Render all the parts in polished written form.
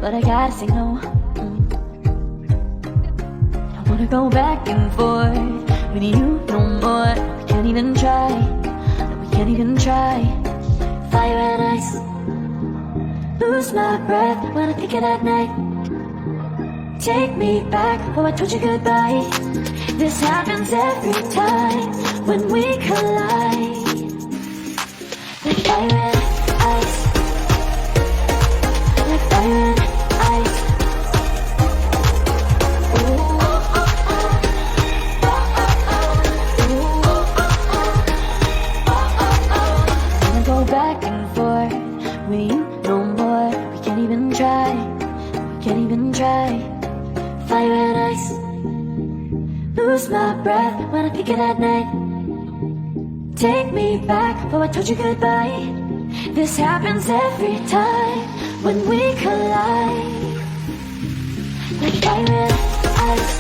but I gotta say no. I don't wanna go back and forth with you no more. We can't even try, no, we can't even try. Fire and ice, lose my breath when I think of that night. Take me back, oh I told you goodbye. This happens every time when we collide. Like fire and ice, like fire and ice. Wanna go back and forth with you no more. We can't even try, we can't even try. Fire and ice, lose my breath when I think of that night. Take me back, oh I told you goodbye. This happens every time when we collide. Like fire and ice.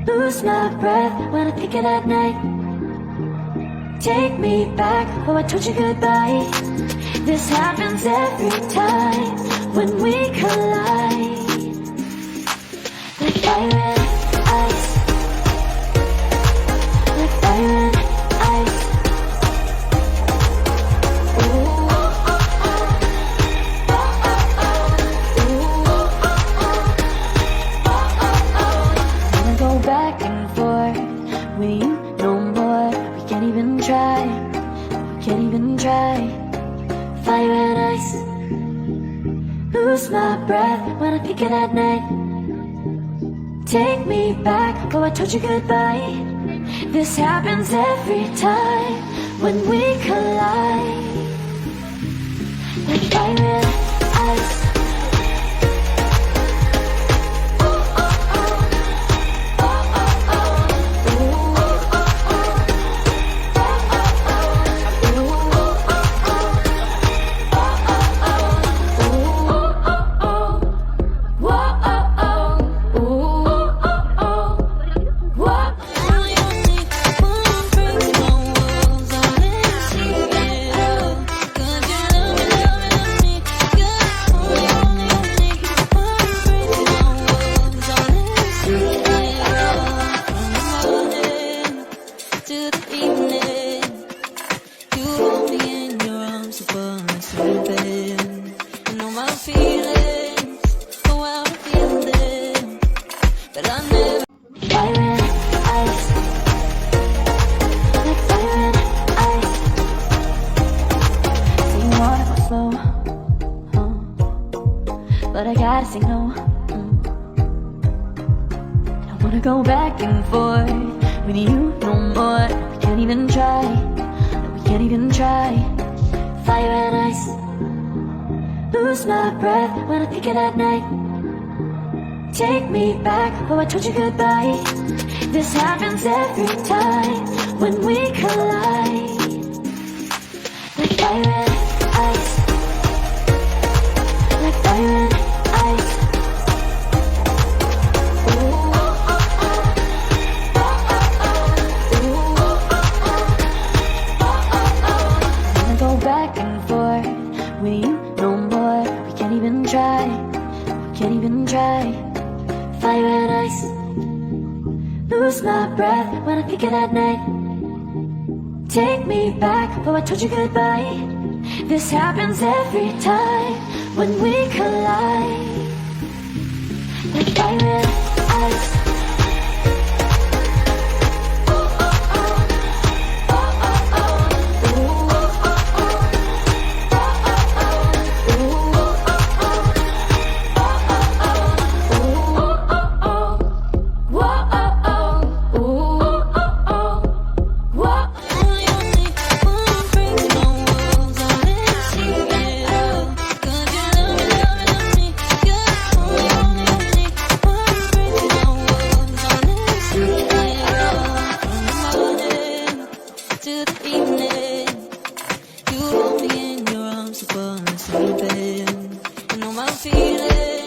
Lose my breath when I think of that night. Take me back, oh I told you goodbye. This happens every time when we collide. Like fire and ice, like fire and ice. Wanna go back and forth with you no more. We can't even try, we can't even try. Fire and ice, lose my breath when I pick it at night. Take me back, oh I told you goodbye. This happens every time when we collide. Like fire and ice. But I gotta say no. I don't wanna go back and forth with you no more. We can't even try, no, we can't even try. Fire and ice, lose my breath when I pick it at night. Take me back, oh I told you goodbye. This happens every time when we collide. Like fire and ice, like fire and ice. Wanna go back and forth with you no more. We can't even try, we can't even try. Fire and ice, lose my breath when I pick it at night. Take me back, oh I told you goodbye. This happens every time when we collide. Like fire and ice. You hold me in your arms above me sleeping. You know my feelings.